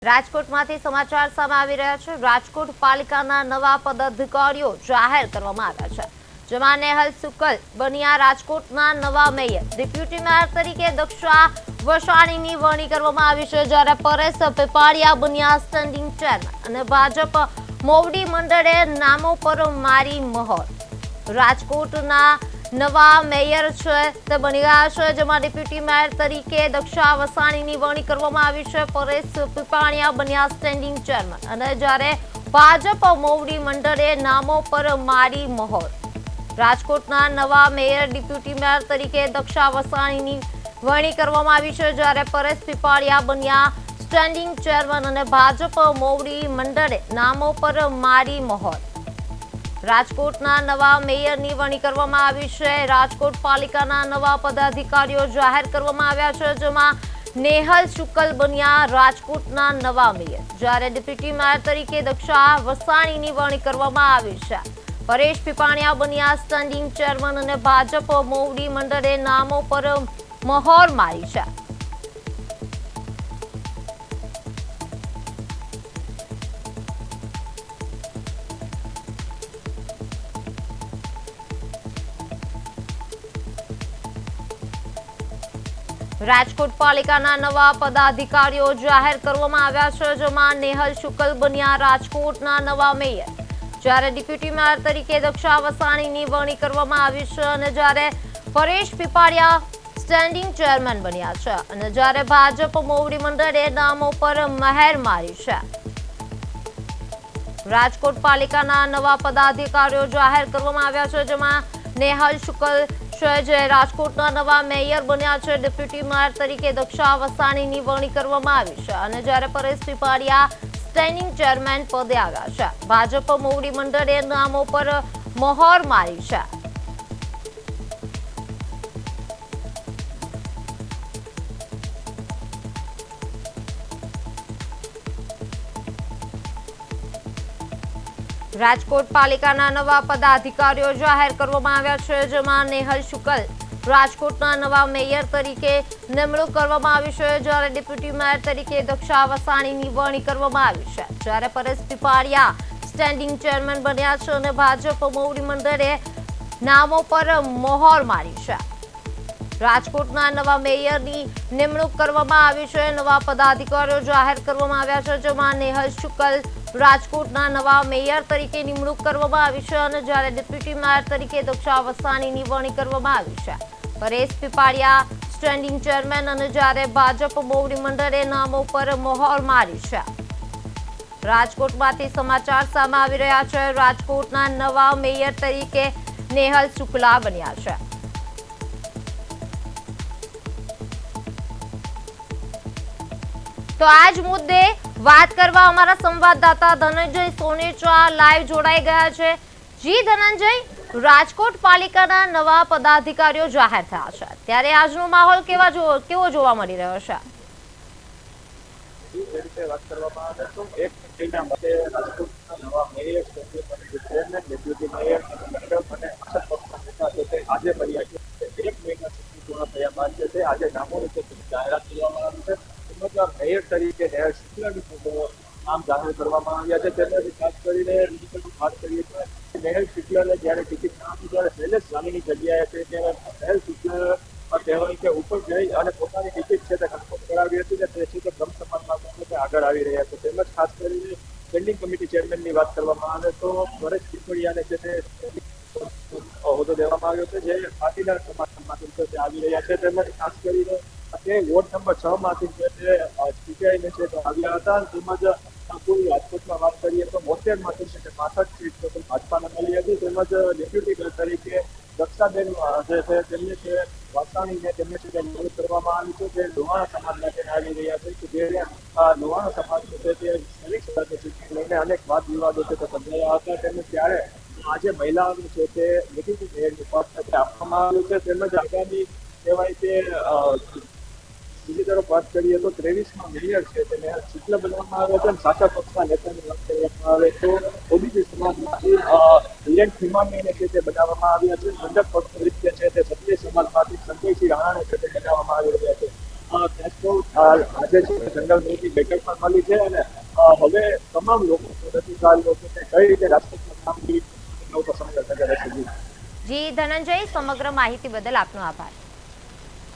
રાજકોટમાંથી સમાચાર સામે આવી રહ્યા છે। રાજકોટ પાલિકાના નવા પદાધિકારીઓ જાહેર કરવામાં આવ્યા છે, જેમાં નેહલ શુક્લ બન્યા રાજકોટના નવા મેયર। ડેપ્યુટી મેયર તરીકે દક્ષા વસાણીની વરણી કરવામાં આવી છે, જ્યારે પરેશ પીપાળિયા બન્યા સ્ટેન્ડિંગ ચેરમેન અને ભાજપ મોવડી મંડળે નામો પર મારી મહોર। રાજકોટના નવા મેયર છે તે બની ગયા છે, જેમાં ડેપ્યુટી મેયર તરીકે દક્ષા વસાણીની વરણી કરવામાં આવી છે। પરેશ પીપાળિયા બન્યા સ્ટેન્ડિંગ ચેરમેન અને જ્યારે ભાજપ મોવડી મંડળે નામો પર મારી મહોર। રાજકોટના નવા મેયર ડેપ્યુટી મેયર તરીકે દક્ષા વસાણીની વરણી કરવામાં આવી છે, જ્યારે પરેશ પીપાળિયા બન્યા સ્ટેન્ડિંગ ચેરમેન અને ભાજપ મોવડી મંડળે નામો પર મારી મહોર। રાજકોટના નવા મેયરની વરણી કરવામાં આવી છે। રાજકોટ પાલિકાના નવા પદાધિકારીઓ જાહેર કરવામાં આવ્યા છે, જેમાં નેહલ શુક્લ બન્યા રાજકોટના નવા મેયર, જ્યારે ડેપ્યુટી મેયર તરીકે દક્ષા વસાણીની વરણી કરવામાં આવી છે। પરેશ પીપાળિયા બન્યા સ્ટેન્ડિંગ ચેરમેન અને ભાજપ મોવડી મંડળે નામો પર મહોર મારી છે। રાજકોટ પાલિકાના નવા પદાધિકારીઓ જાહેર કરવામાં આવ્યા છે, જેમાં નેહલ શુક્લ બન્યા રાજકોટના નવા મેયર, જ્યારે ડેપ્યુટી મેયર તરીકે દક્ષા વસાણીની વરણી કરવામાં આવી છે અને જ્યારે પરેશ પીપાળિયા સ્ટેન્ડિંગ ચેરમેન બન્યા છે અને જ્યારે ભાજપ મોવડી મંડળે નામો પર મહેર મારી છે। રાજકોટ પાલિકાના નવા પદાધિકારીઓ જાહેર કરવામાં આવ્યા છે, જેમાં નેહલ શુક્લ જે રાજકોટના નવા મેયર બન્યા છે। ડેપ્યુટી મેયર તરીકે દક્ષા વસાણીની વરણી કરવામાં આવી છે અને જ્યારે પરેશ પીપાળિયા સ્ટેન્ડિંગ ચેરમેન પદે આવ્યા છે। ભાજપ મોવડી મંડળે નામો પર મહોર મારી છે। રાજકોટ પાલિકાના નવા પદાધિકારીઓ જાહેર કરવામાં આવ્યા છે, જેમાં નેહલ શુક્લ રાજકોટના નવા મેયર તરીકે નિમણૂક કરવામાં આવી છે, જ્યારે ડેપ્યુટી મેયર તરીકે દક્ષા વસાણીની વરણી કરવામાં આવી છે, જ્યારે પરેશ પીપાળિયા સ્ટેન્ડિંગ ચેરમેન બન્યા છે અને ભાજપ મોવડી મંડળે નામો પર મહોર મારી છે। રાજકોટના નવા મેયરની નિમણૂક કરવામાં આવી છે। નવા પદાધિકારીઓ જાહેર કરવામાં આવ્યા છે, જેમાં નેહલ શુક્લ રાજકોટના નવા મેયર તરીકે નિમણૂક કરવામાં આવી છે અને જ્યારે ડેપ્યુટી મેયર તરીકે દક્ષા વસાણીની વરણી કરવામાં આવી છે। પરેશ પીપાળિયા સ્ટેન્ડિંગ ચેરમેન અને જ્યારે ભાજપ મોવડી મંડળે નામો પર મહોર મારી છે। રાજકોટમાંથી સમાચાર સામે આવી રહ્યા છે। રાજકોટના નવા મેયર તરીકે નેહલ શુક્લા બન્યા છે। તો આજ મુદ્દે વાત કરવા અમારા સંવાદદાતા ધનંજય સોનેચા લાઈવ જોડાઈ ગયા છે। જી ધનંજય, રાજકોટ પાલિકાના નવા પદાધિકારીઓ જાહેર થયા છે, ત્યારે આજનો માહોલ કેવો જોવા મળી રહ્યો છે? વાત કરવામાં આવે તો એક મહિના માટે રાજકોટના નવા મેયર, ચેરમેન, ડેપ્યુટી મેયર અને આજે મળ્યા છે। એક મહિના સુધી પૂર્ણ થયા બાદ છે આજે નામોની જાહેરાત કરવામાં આવી છે। મેયર તરીકે નેહલ શુક્લનું નામ જાહેર કરવામાં આવ્યા છે। તેનાથી ખાસ કરીને વાત કરીએ તો નેહલ શુક્લને જ્યારે ટિકિટ ના આપી ત્યારે શૈલેષ સ્વામીની જગ્યાએ છે, ત્યારે નેહલ શુક્લ કહેવાય કે ઉપર જઈ અને પોતાની ટિકિટ છે તે કન્ફર્મ કરાવી હતી ને તે છે તે બ્રહ્મ સમાજમાં આગળ આવી રહ્યા છે। તેમજ ખાસ કરીને સ્ટેન્ડિંગ કમિટી ચેરમેનની વાત કરવામાં આવે તો પરેશ પીપળિયાને છે તે હોદ્દો દેવામાં આવ્યો છે, જે પાટીદાર સમાજમાંથી તે આવી રહ્યા છે। તેમજ ખાસ કરીને તે વોર્ડ નંબર 6 માંથી જે સીપીઆઈને છે તે આવ્યા હતા। તેમજ કુલ રાજકોટમાં વાત કરીએ તો 72 માંથી છે તે 65 સીટ ભાજપાને મળી હતી। તેમજ ડેપ્યુટી મેયર તરીકે દક્ષાબેન જે છે તેમને છે વસાણીને તેમને છે તે નિમણૂક કરવામાં આવી છે, જે લોહાણા સમાજમાંથી આવી રહ્યા છે કે જે લોહાણા સમાજ છે તે દરેક સાથે લઈને અનેક વાદ વિવાદો છે તે સર્જાયા હતા। તેમજ ત્યારે આજે મહિલાઓને છે તે ડેપ્યુટી મેયરનું પદ આપવામાં આવ્યું છે। તેમજ આગામી કહેવાય કે બીજી તરફ વાત કરીએ તો 23મા મેયર છે તે નેહલ શુક્લ બનવામાં આવે છે અને સાચા પક્ષના નેતાની વાત કરવામાં આવે તો ઓબીસી સમાજમાંથી હિરેન ખીમાણીને છે તે બનાવવામાં આવ્યા છે। મંડપ પક્ષ તરીકે છે તે ક્ષત્રિય સમાજમાંથી સંજયસિંહ રાણાને છે તે બનાવવામાં આવી રહ્યા છે। આજે છે જનરલ મોદી બેઠક પણ મળી છે અને હવે તમામ લોકો અધિકારીઓ છે તે કઈ રીતે રાજકોટના કામગીરી નવો સમય રહેશે. જી ધનંજય, સમગ્ર માહિતી બદલ આપનો આભાર.